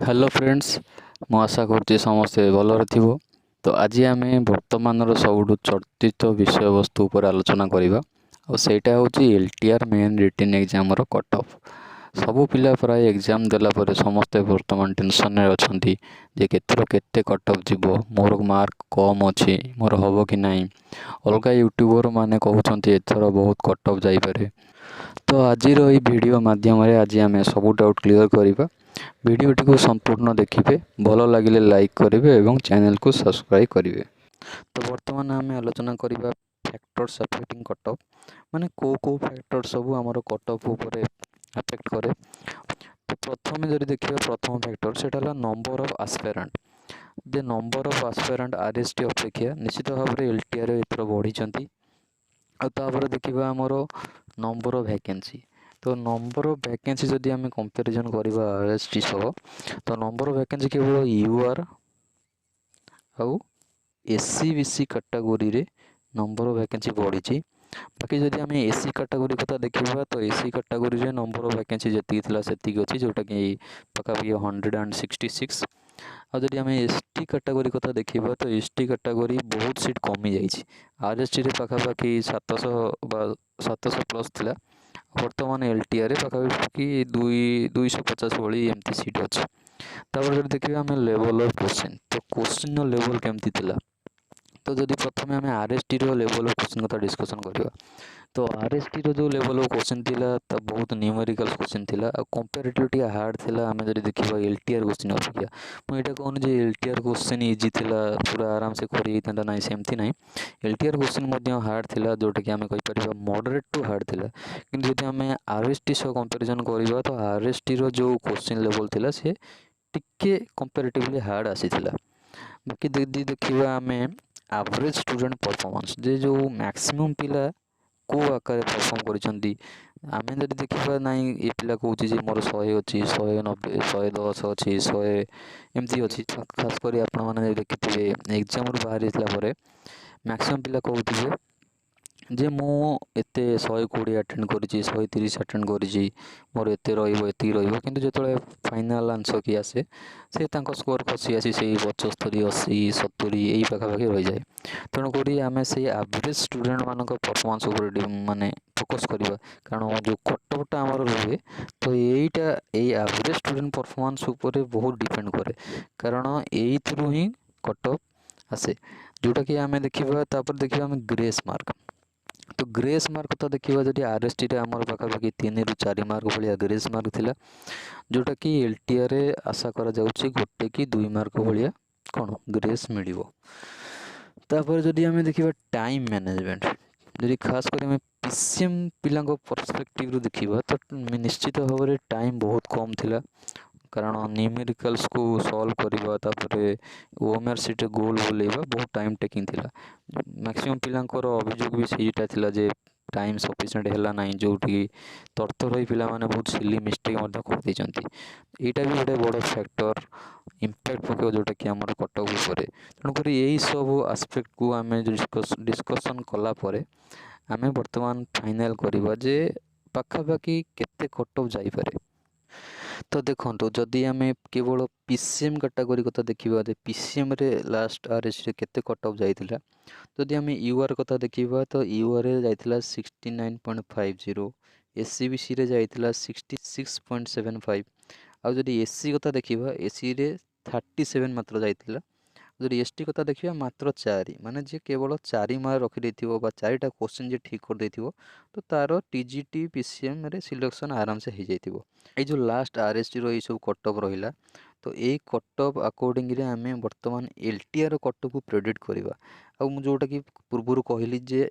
Hello friends मु आशा करती समस्ते भलरे थिबो। तो आज आम वर्तमान सबुठ चर्चित विषय वस्तु उपर आलोचना करवा और सेटा हूँ LTR main written exam cut off. सबू पिला प्राय एग्जाम देला परे समस्ते वर्तमान टेंशन रे अछंती जे केतर केते कट ऑफ जीवो, मोर मार्क कम अच्छी मोर हम कि ना। अलग यूट्यूबर माने कहते एथर बहुत कट ऑफ जापे। तो आज वीडियो माध्यम आज आम सब डाउट क्लियर करवा। वीडियोटी को संपूर्ण देखिए, भल लगे लाइक करेंगे और चैनल को सब्सक्राइब करेंगे। तो वर्तमान आम आलोचना करवा फैक्टर्स अफेक्टिंग कट ऑफ, माने को फैक्टर सब आमर कट ऑफ उपर अफेक्ट करे। तो प्रथम जब देखिए प्रथम फैक्टर से number of aspirant. J number of aspirant RST अपेक्षा निश्चित भाव में एलटीआर एथर बढ़ी। आपर देखा आमर नंबर ऑफ वैकेंसी। तो नंबर ऑफ वैकेंसी जदि आम कंपैरिजन करवा आरएसटी सह, तो नंबर ऑफ वैकेंसी केवल यूआर आउ एससी बीसी कैटेगोरी रे नंबर ऑफ वैकेंसी बढ़ी। बाकी जदि आम एससी कैटेगोरी कथा देखा तो एससी कैटेगोरी रे नंबर ऑफ वैकेंसी जी से जोटा कि पाखापाखि 166। और जदि आम एसटी कैटेगोरी कथा देखा तो एसटी कैटेगोरी बहुत सीट कमी जाइए। आरएसटी रे पाखापाखि 700 प्लस थिला, वर्तमान एलटीआर पाखापाखि 250 भाई एमती सीट अच्छे। तापर देखिए आम लेवल ऑफ क्वेश्चन, तो क्वेश्चन लेवल केमती थिला। तो जदि प्रथम आम आरएसटी रो लेवल ऑफ क्वेश्चन कथा डिस्कसन करवा, तो आरएसटी रो जो लेवल ऑफ क्वेश्चन थिला तो बहुत न्यूमेरिकल क्वेश्चन थिला और कंपैरेटिवली हार्ड थिला। आम जदि देखिबा एलटीआर क्वेश्चन अपेक्षा मुझे कहूनी जे एलटीआर क्वेश्चन इजी थिला, पूरा आराम से करी था ना, सेमती ना। एलटीआर क्वेश्चन हार्ड थिला, जोटा कि आम कहीपर मॉडरेट टू हार्ड थिला। किंतु जदि आम आरएसटी सह कंपैरिजन करवा तो आरएसटी रो जो क्वेश्चन लेवल थिला से टिके कंपैरेटिवली हार्ड आसीथिला। बाकी यदि देखिबा आम एवरेज स्टूडेंट परफॉर्मेंस, जे जो मैक्सिमम पिला को आकार परफॉर्म करिसेंती, आम जब देखा ना ये पिला कहे मोर 100 अच्छी 190 110 अच्छी 100 एमती अच्छी। खास कर आपण देखिए एग्जाम बाहरी मैक्सिमम पिला कहते जे मु एते 120 अटेंड करी 130 अटेंड करी मोर एते एति किंतु जो फाइनाल आंसर की आसे से स्कोर खसी आसी से 75 80 70 यही पाखापाखि रही जाए। तेणुक आम से एवरेज स्टूडेंट मान परफॉर्मेंस माने फोकस करवा, कारण जो कटअपटा आमर रुहे तो यहीटा एवरेज स्टूडेंट परफॉर्मेंस उपर बहुत डिपेंड करे, कारण यही ही कटअप आसे। जोटा कि आम देखा देखिए आम ग्रेस मार्क। तो ग्रेस मार्क तो देखा जब आरएसटी आमर पाखापाखि 3 ରୁ 4 मार्क भाया ग्रेस मार्क थिला, जोटा कि एलटीआर आशा करा जाउछि 1 कि 2 मार्क भाया कौन ग्रेस मिलिबो। तापर जदि आम देखा टाइम मैनेजमेंट, जदि खास कर पीसीएम पिला पर्सपेक्टिव रू देखा तो निश्चित भाव में टाइम बहुत कम थिला, कारण न्यूमेरिकल्स को सॉल्व करवा तापरे ओएमआर सीट गोल बुलेवा बहुत टाइम टेकिंग थिला। मैक्सिमम पिलांकर अभियोग भी सेटा थिला जे टाइम सफिशिएंट हैला नाही, जोटी तरतर होई पिला माने बहुत सिली मिस्टेक मध्य कर दैचंती। एटा भी गोटे बड़ फैक्टर इम्पैक्ट पकेव जोटा कि हमर कटअप उपरे। तेणुक यही सब आस्पेक्ट को आम डिस्कसन कला परे आम वर्तमान फाइनल करवा जे पाखापाखि केते कटअप जाई पारे। तो देखो जदि आम केवल पीसीएम कैटेगोरी कथा देखा, पीसीएम रे लास्ट आरएस रे केते कटअप जाइतिला। जदि आम यूआर कथा देखा तो यूआर रे जाइतिला 69.50, एससीबीसी रे जाइतिला 66.75। आ जदि एससी कथा देखा एससी रे 37 मात्र जाइतिला। जदि एसटी कथा देखा मात्र 4, माने जे केवल 4 मार्क रखी 4टा क्वेश्चन जे ठीक कर देथिबो तो तार टीजीटी पीसीएम रे सिलेक्शन आराम से हो जाइथिबो। ये जो लास्ट आरएसटी रो सब कटअप रहिला, तो ये कटअप अकॉर्डिंग रे आम वर्तमान एलटीआर कटअप को प्रेडिक्ट करवा। आ जोटा कि पूर्व कहली जे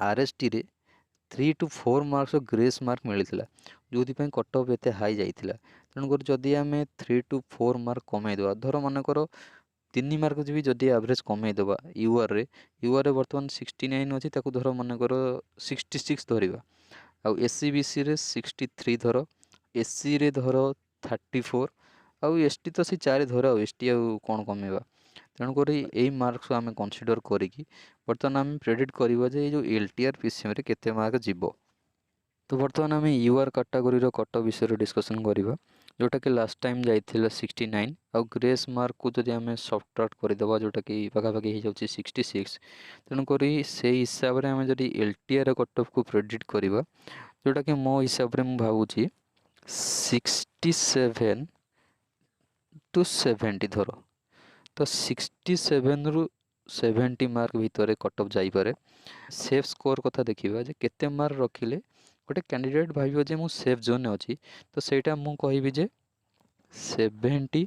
आरएसटी रे 3 to 4 मार्क्स ग्रेस मार्क मिलता, जो कटअप एत हाई जाइतिला। तेणुकर जदि आम 3 to 4 मार्क कमेदेवा, धर मनकर 3 मार्क भी जदि एवरेज कमेदेवा यूआर रे बर्तमान 69 अच्छी, धर मनकर 66 धरवा। आउ एससीबीसी रे 63 धर, एससी रे धर 34, आउ एसटी तो सी 4 धर, एसटी आउ कौन कमेवा। तेणुक यही मार्क्स आम कनसीडर करी बर्तमान आम प्रेडिक्ट करवा जे जो एलटीआर पीसीएम रे केते मार्क जीवो। तो बर्तमान आम यूआर कैटेगोरी कटअप विषय डिस्कसन करवा। जोटाकि लास्ट टाइम जाइथिला 69 आउ ग्रेस मार्क को जदि आम सब्ट्राक्ट करदेवा जोटाकि पाखापाखि हो जाଉଛି 66 तेणुक से हिसाब से आम जब एलटीआर कट ऑफ को प्रेडिक्ट करवा जोटाकि मो हिसाब से मुझे भावुँ 67 टू 70 धर तो 67 रु 70 मार्क भितर कट ऑफ जाइपरे। सेफ स्कोर कथा देखिबा जे केते मार्क रखिले गोटे कैंडिडेट भाविबो जे मु सेफ जोन में अछि तो सेटा मु कहबी जे 70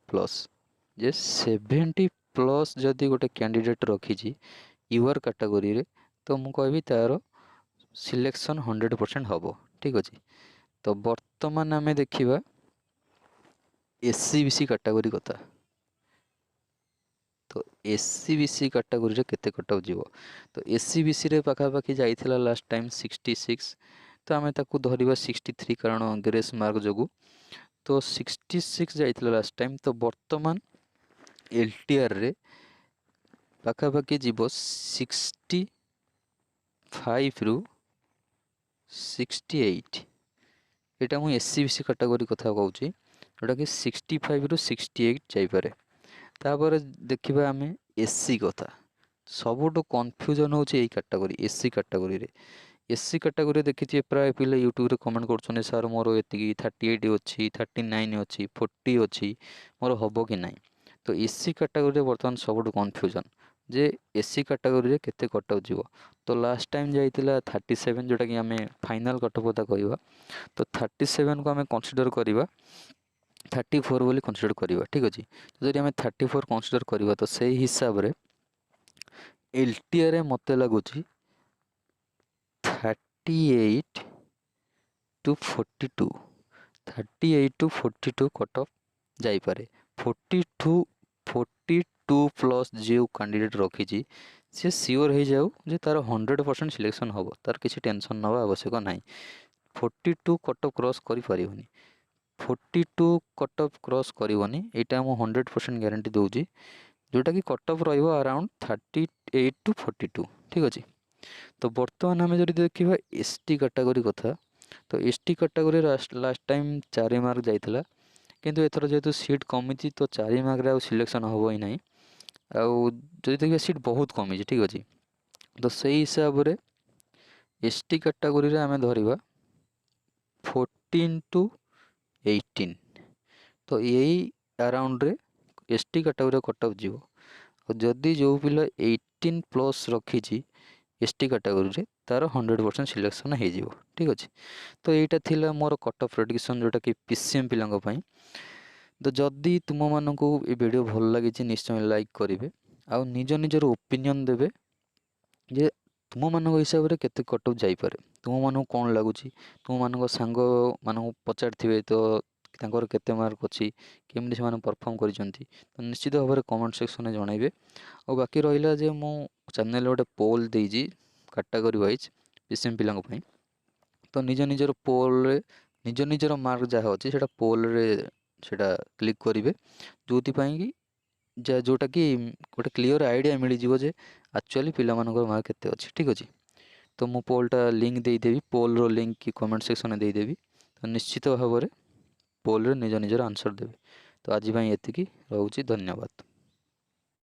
प्लस जे 70 प्लस जदि गोटे कैंडिडेट रखी यूआर कैटेगरी रे तो मु कहबी तार सिलेक्शन 100% हम ठीक अच्छे। तो बर्तमान आम देखा एससीबीसी कैटेगरी कथा तो एससीबीसी कैटेगरी रे केते कट ऑफ जीवो तो एससीबीसी रे पाखापाखि जाइथिला लास्ट टाइम 66 तो आम ताकू धरिबा 63 कारण ग्रेस मार्क जोगु तो 66 जाइथिला लास्ट टाइम तो बर्तमान एलटीआर रे पाखापाखि जीवो 65 रु 68 एटा मु एससीबीसी कैटेगरी कथा कहूँ जोटा कि 65 रु 68 जाइपरे। तापर देखिबा आमे एससी कथा सबुठु कन्फ्यूजन होची एई कैटेगरी एससी कैटेगरी रे। एससी कैटेगरी देखिए प्राय पिले यूट्यूब रे कमेंट करछने सर मोर एतिकी 38 अच्छी 39 अच्छी 40 अच्छी मोर हबो कि नाही। तो एससी कैटेगरी रे वर्तमान सबुठु कन्फ्यूजन जे एससी कैटेगरी रे केते कट ऑफ जीवो तो लास्ट टाइम जाइतिला 37 जोटा कि आमे फाइनल कट ऑफ कथा कहबा तो 37 को आमे कंसीडर करिबा 34 बोली कंसीडर करिबा ठीक अछि। तो जदि आमे 34 कंसीडर करिबा तो सेही हिसाब रे एलटीआर रे मते लागुची 38 टू 42 38 टू 42 कट ऑफ जाई पारे। 42 प्लस जो कैंडिडेट रखी सी सियोर हो जाऊ जे तार 100% सिलेक्शन हम तार किसी टेंशन नवा आवश्यक ना। 42 कट ऑफ क्रॉस करि परिबनी 42 कट ऑफ क्रॉस करनी यहाँ मुझे 100% ग्यारंटी दूसरी जोटा कि कट ऑफ रहिबो अराउंड 38 टू 42 ठीक अच्छे। तो बर्तमान आम जब देखा एसटी कैटेगरी कथा तो ST category last time 4 mark जाइथिला किंतु एथर जेहेतु सीट कमी तो 4 मार्क रे सिलेक्शन हम ही ना आउ जब देखिए सीट बहुत कमी ठीक अच्छे। तो सही हिसाब से एसटी कैटेगरी रे आम धरिबा 14 टू 18 तो यही अराउंड रे एसटी कैटेगरी कट ऑफ जीवो और जदि जो पिला 18 प्लस रखी एसटी कैटेगरी रे तार 100% सिलेक्शन हो जीवो ठीक अच्छे। तो यहाँ थिला मोर कट ऑफ प्रेडिक्शन जोटा कि पीसीएम पिलांको पई। तो जदि तुम मानकू ये वीडियो भल लगी निश्चय लाइक करेंगे आउ निज निजर ओपिनियन देवे जे तुम मान हिसाब से केते कट ऑफ जाइपरे तुम मानक कौन लगुच तुम मान सांग मान पचार तो तांकर केते मार्क अच्छी केमती से परफॉर्म करिसेंती तो निश्चित भाव में कमेंट सेक्शन में जनइबे। और बाकी रहा जे मो चैनल गोटे पोल देजी कैटेगरी वाइज पीसीएम पिलांको पई तो निज निजर पोल रे निज निजर मार्क जहाँ अच्छी से पोल रे सेटा क्लिक करेंगे जो जोटा कि गोटे क्लीयर आइडिया मिल जाव जे एक्चुअली पिला मार्क केते अच्छी ठीक अच्छे। तो मु पोलटा लिंक देदेवी पोल रो लिंक कि कमेंट सेक्शन में देदेवी तो निश्चित भाव में पोल रे निज निजर आंसर देवे। तो आज एतिकी रहुची धन्यवाद।